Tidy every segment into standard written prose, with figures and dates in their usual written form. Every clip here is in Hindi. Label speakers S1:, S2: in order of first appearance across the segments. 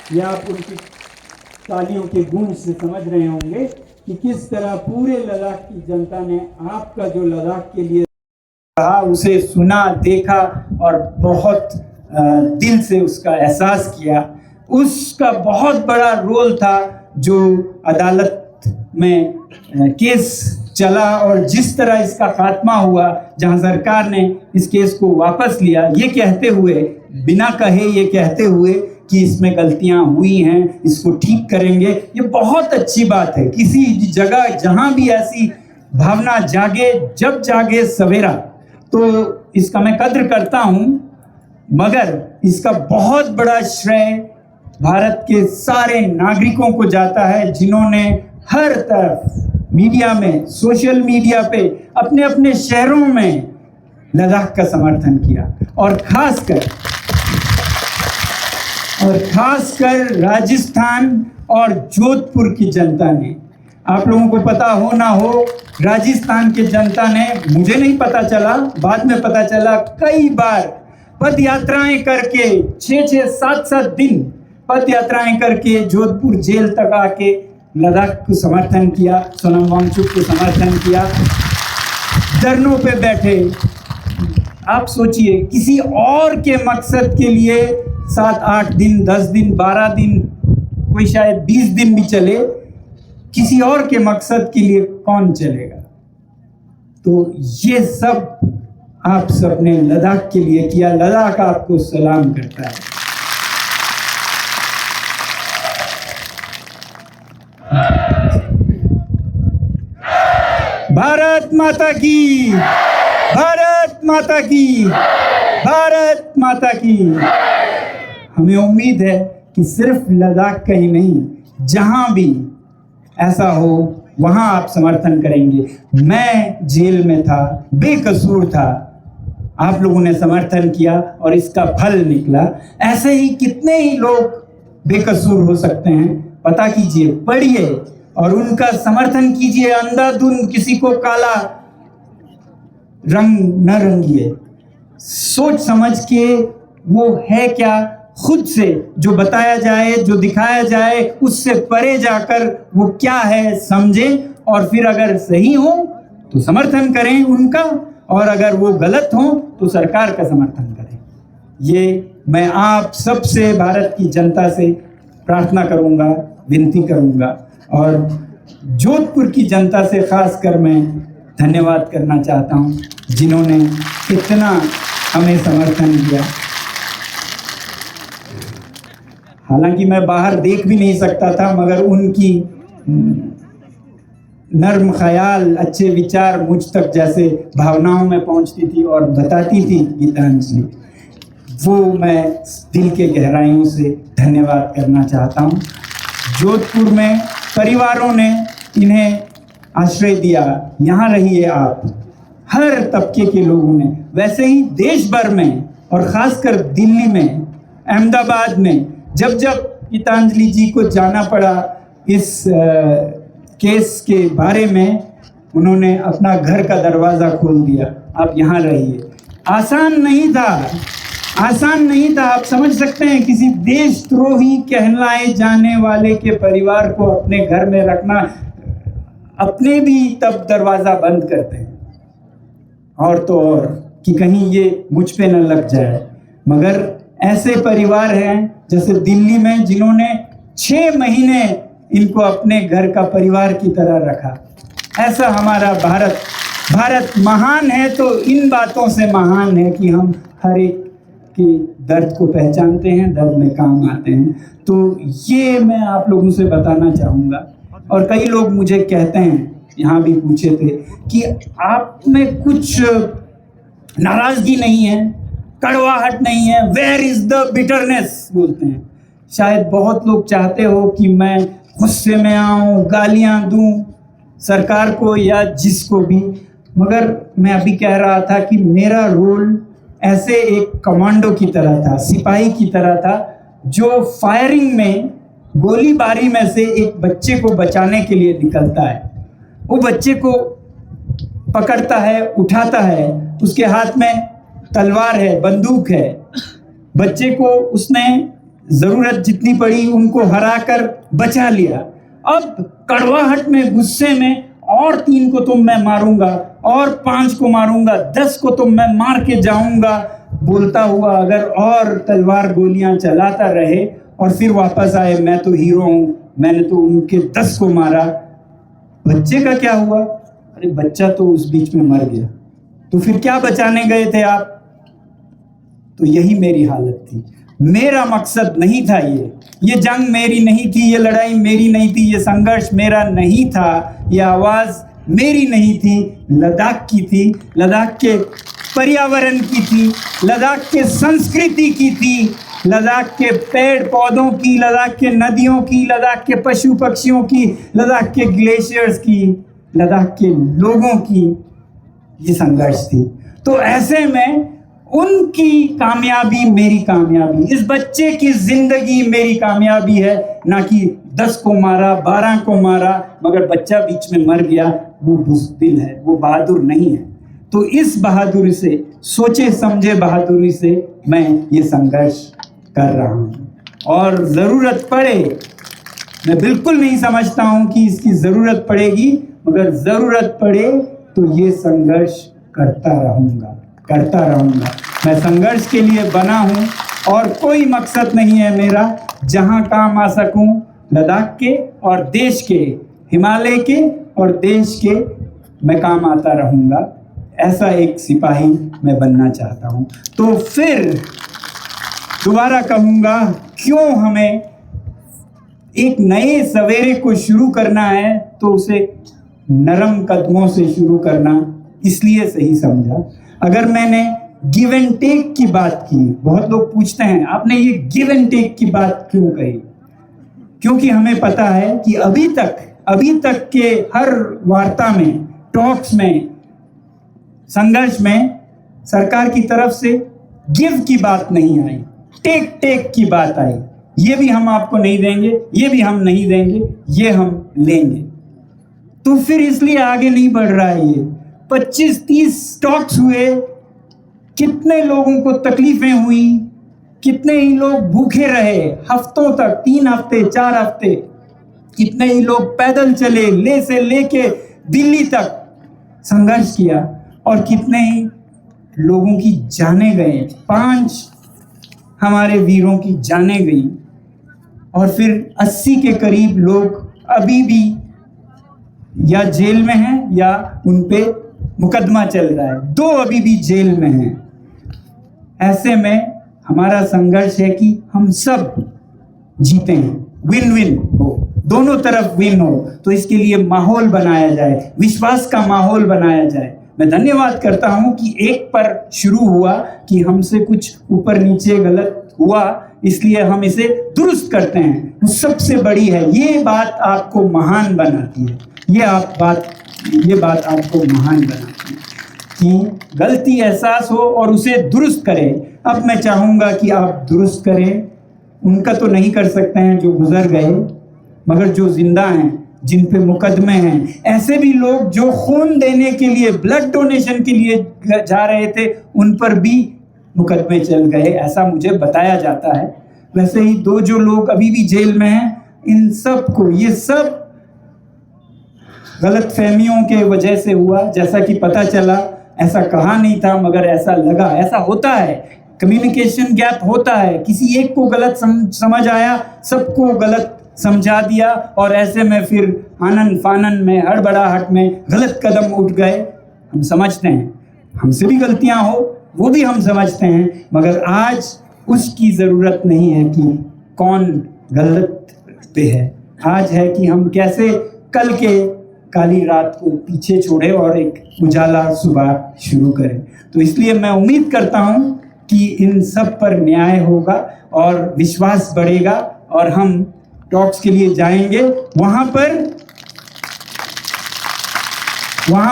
S1: ये आप उनकी तालियों के गूंज से समझ रहे होंगे कि किस तरह पूरे लद्दाख की जनता ने आपका जो लद्दाख के लिए कहा उसे सुना, देखा और बहुत दिल से उसका एहसास किया। उसका बहुत बड़ा रोल था जो अदालत में केस चला और जिस तरह इसका खात्मा हुआ, जहां सरकार ने इस केस को वापस लिया, ये कहते हुए, बिना कहे ये कहते हुए कि इसमें गलतियां हुई हैं, इसको ठीक करेंगे। ये बहुत अच्छी बात है। किसी जगह जहां भी ऐसी भावना जागे, जब जागे सवेरा, तो इसका मैं कद्र करता हूं, मगर इसका बहुत बड़ा श्रेय भारत के सारे नागरिकों को जाता है जिन्होंने हर तरफ मीडिया में, सोशल मीडिया पे, अपने अपने शहरों में लद्दाख का समर्थन किया और खासकर राजस्थान और जोधपुर की जनता ने। आप लोगों को पता हो ना हो, राजस्थान की जनता ने, मुझे नहीं पता चला, बाद में पता चला, कई बार पद यात्राएं करके 6-6, 7-7 दिन पद यात्राएं करके जोधपुर जेल तक आके लद्दाख को समर्थन किया, सोनम वांगचुक को समर्थन किया, धरनों पे बैठे। आप सोचिए, किसी और के मकसद के लिए 7-8 दिन, 10 दिन, 12 दिन, कोई शायद 20 दिन भी चले, किसी और के मकसद के लिए कौन चलेगा? तो ये सब आप सबने लद्दाख के लिए किया। लद्दाख आपको सलाम करता है। भारत माता की, भारत माता की, भारत माता की। हमें उम्मीद है कि सिर्फ लद्दाख का ही नहीं, जहां भी ऐसा हो वहां आप समर्थन करेंगे। मैं जेल में था, बेकसूर था, आप लोगों ने समर्थन किया और इसका फल निकला। ऐसे ही कितने ही लोग बेकसूर हो सकते हैं, पता कीजिए, पढ़िए और उनका समर्थन कीजिए। अंधाधुंध किसी को काला रंग न रंगिए, सोच समझ के वो है क्या, खुद से जो बताया जाए, जो दिखाया जाए, उससे परे जाकर वो क्या है समझें और फिर अगर सही हो तो समर्थन करें उनका, और अगर वो गलत हो तो सरकार का समर्थन करें। ये मैं आप सबसे, भारत की जनता से प्रार्थना करूंगा, विनती करूंगा, और जोधपुर की जनता से खासकर मैं धन्यवाद करना चाहता हूं जिन्होंने इतना हमें समर्थन दिया। हालांकि मैं बाहर देख भी नहीं सकता था, मगर उनकी नर्म ख्याल, अच्छे विचार मुझ तक जैसे भावनाओं में पहुंचती थी और बताती थी गीतांजलि, वो मैं दिल के गहराइयों से धन्यवाद करना चाहता हूं। जोधपुर में परिवारों ने इन्हें आश्रय दिया, यहाँ रहिए आप, हर तबके के लोगों ने। वैसे ही देश भर में और ख़ासकर दिल्ली में, अहमदाबाद में, जब गीतांजलि जी को जाना पड़ा इस केस के बारे में, उन्होंने अपना घर का दरवाज़ा खोल दिया, आप यहाँ रहिए। आसान नहीं था, आसान नहीं था। आप समझ सकते हैं, किसी देशद्रोही कहलाए जाने वाले के परिवार को अपने घर में रखना, अपने भी तब दरवाज़ा बंद करते हैं और तो और कि कहीं ये मुझ पे न लग जाए। मगर ऐसे परिवार हैं जैसे दिल्ली में, जिन्होंने 6 महीने इनको अपने घर का परिवार की तरह रखा। ऐसा हमारा भारत महान है, तो इन बातों से महान है कि हम हर एक के दर्द को पहचानते हैं, दर्द में काम आते हैं। तो ये मैं आप लोगों से बताना चाहूँगा। और कई लोग मुझे कहते हैं, यहाँ भी पूछे थे, कि आप में कुछ नाराज़गी नहीं है, कड़वाहट नहीं है, वेयर इज़ द बिटरनेस बोलते हैं। शायद बहुत लोग चाहते हो कि मैं गुस्से में आऊँ, गालियाँ दूँ सरकार को या जिसको भी, मगर मैं अभी कह रहा था कि मेरा रोल ऐसे एक कमांडो की तरह था, सिपाही की तरह था, जो फायरिंग में, गोलीबारी में से एक बच्चे को बचाने के लिए निकलता है। वो बच्चे को पकड़ता है, उठाता है, उसके हाथ में तलवार है, बंदूक है, बच्चे को उसने जरूरत जितनी पड़ी उनको हराकर बचा लिया। अब कड़वाहट में, गुस्से में और 3 को तो मैं मारूंगा और 5 को मारूंगा, 10 को तो मैं मार के जाऊंगा बोलता हुआ अगर और तलवार गोलियां चलाता रहे और फिर वापस आए, मैं तो हीरो हूं, मैंने तो उनके 10 को मारा, बच्चे का क्या हुआ? अरे बच्चा तो उस बीच में मर गया, तो फिर क्या बचाने गए थे आप? तो यही मेरी हालत थी। मेरा मकसद नहीं था ये जंग मेरी नहीं थी, ये लड़ाई मेरी नहीं थी, ये संघर्ष मेरा नहीं था, ये आवाज मेरी नहीं थी, लद्दाख की थी, लद्दाख के पर्यावरण की थी, लद्दाख के संस्कृति की थी, लद्दाख के पेड़ पौधों की, लद्दाख के नदियों की, लद्दाख के पशु पक्षियों की, लद्दाख के ग्लेशियर्स की, लद्दाख के लोगों की ये संघर्ष थी। तो ऐसे में उनकी कामयाबी मेरी कामयाबी, इस बच्चे की जिंदगी मेरी कामयाबी है, ना कि 10 को मारा, 12 को मारा मगर बच्चा बीच में मर गया, वो बुज़दिल है, वो बहादुर नहीं है। तो इस बहादुरी से, सोचे समझे बहादुरी से मैं ये संघर्ष कर रहा हूँ। और ज़रूरत पड़े, मैं बिल्कुल नहीं समझता हूँ कि इसकी ज़रूरत पड़ेगी, मगर ज़रूरत पड़े तो ये संघर्ष करता रहूँगा। मैं संघर्ष के लिए बना हूँ और कोई मकसद नहीं है मेरा, जहाँ काम आ सकूँ लद्दाख के और देश के, हिमालय के और देश के, मैं काम आता रहूँगा। ऐसा एक सिपाही मैं बनना चाहता हूँ। तो फिर दोबारा कहूँगा, क्यों हमें एक नए सवेरे को शुरू करना है तो उसे नरम कदमों से शुरू करना इसलिए सही समझा। अगर मैंने गिव एंड टेक की बात की, बहुत लोग पूछते हैं आपने ये गिव एंड टेक की बात क्यों कही? क्योंकि हमें पता है कि अभी तक के हर वार्ता में, टॉक्स में, संघर्ष में सरकार की तरफ से गिव की बात नहीं आई, टेक की बात आई। ये भी हम आपको नहीं देंगे, ये भी हम नहीं देंगे, ये हम लेंगे। तो फिर इसलिए आगे नहीं बढ़ रहा है। ये 25-30 टॉक्स हुए, कितने लोगों को तकलीफें हुई, कितने ही लोग भूखे रहे हफ्तों तक, 3 हफ्ते 4 हफ्ते, कितने ही लोग पैदल चले, ले से लेके दिल्ली तक संघर्ष किया, और कितने ही लोगों की जानें गए, 5 हमारे वीरों की जानें गई, और फिर 80 के करीब लोग अभी भी या जेल में हैं या उन पे मुकदमा चल रहा है, 2 अभी भी जेल में हैं। ऐसे में हमारा संघर्ष है कि हम सब जीते हैं, विन विन हो, दोनों तरफ विन हो। तो इसके लिए माहौल बनाया जाए, विश्वास का माहौल बनाया जाए। मैं धन्यवाद करता हूं कि एक पर शुरू हुआ कि हमसे कुछ ऊपर नीचे गलत हुआ, इसलिए हम इसे दुरुस्त करते हैं, वो सबसे बड़ी है। ये बात आपको महान बनाती है, ये बात आपको महान बनाती है कि गलती एहसास हो और उसे दुरुस्त करें। अब मैं चाहूँगा कि आप दुरुस्त करें। उनका तो नहीं कर सकते हैं जो गुजर गए, मगर जो जिंदा हैं, जिन पे मुकदमे हैं, ऐसे भी लोग जो खून देने के लिए, ब्लड डोनेशन के लिए जा रहे थे, उन पर भी मुकदमे चल गए, ऐसा मुझे बताया जाता है। वैसे ही 2 जो लोग अभी भी जेल में हैं, इन सब को, ये सब गलत फहमियों के वजह से हुआ। जैसा कि पता चला, ऐसा कहा नहीं था मगर ऐसा लगा। ऐसा होता है, कम्युनिकेशन गैप होता है, किसी एक को गलत समझ आया, सबको गलत समझा दिया, और ऐसे में फिर आनन फानन में, हड़बड़ाहट में गलत कदम उठ गए। हम समझते हैं हमसे भी गलतियां हो, वो भी हम समझते हैं, मगर आज उसकी ज़रूरत नहीं है कि कौन गलत पे है। आज है कि हम कैसे कल के काली रात को पीछे छोड़े और एक उजाला सुबह शुरू करें। तो इसलिए मैं उम्मीद करता हूं कि इन सब पर न्याय होगा और विश्वास बढ़ेगा, और हम टॉक्स के लिए जाएंगे। वहां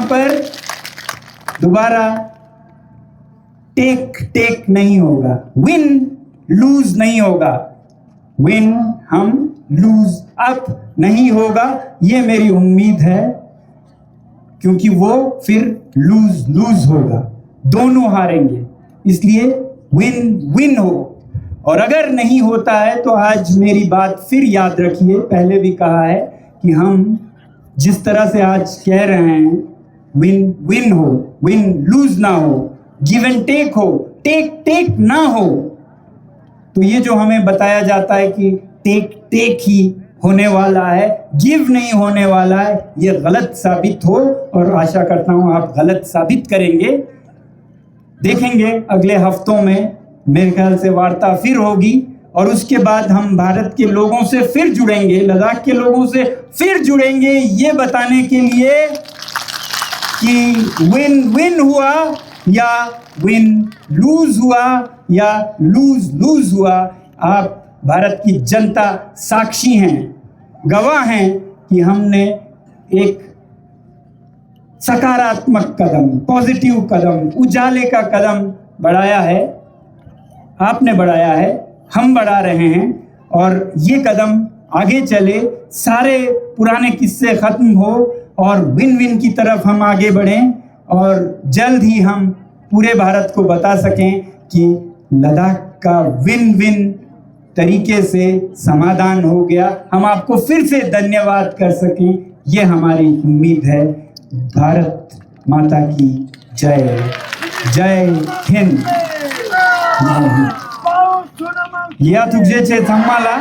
S1: पर दोबारा टेक नहीं होगा, विन लूज नहीं होगा, विन हम लूज अप नहीं होगा, ये मेरी उम्मीद है, क्योंकि वो फिर लूज होगा, दोनों हारेंगे। इसलिए विन हो, और अगर नहीं होता है तो आज मेरी बात फिर याद रखिए, पहले भी कहा है कि हम जिस तरह से आज कह रहे हैं विन विन हो, विन लूज ना हो, गिव एंड टेक हो, टेक टेक ना हो, तो ये जो हमें बताया जाता है कि टेक टेक ही होने वाला है, गिव नहीं होने वाला है, ये गलत साबित हो और आशा करता हूं आप गलत साबित करेंगे। देखेंगे अगले हफ्तों में मेरे ख्याल से वार्ता फिर होगी और उसके बाद हम भारत के लोगों से फिर जुड़ेंगे, लद्दाख के लोगों से फिर जुड़ेंगे, ये बताने के लिए कि विन विन हुआ या विन लूज हुआ या लूज लूज हुआ। आप भारत की जनता साक्षी हैं, गवाह हैं कि हमने एक सकारात्मक कदम, पॉजिटिव कदम, उजाले का कदम बढ़ाया है। आपने बढ़ाया है, हम बढ़ा रहे हैं और ये कदम आगे चले, सारे पुराने किस्से खत्म हो और विन विन की तरफ हम आगे बढ़ें और जल्द ही हम पूरे भारत को बता सकें कि लद्दाख का विन विन तरीके से समाधान हो गया। हम आपको फिर से धन्यवाद कर सकें, ये हमारी उम्मीद है। भारत माता की जय, जय हिंद। या तुझे छे थम्माला।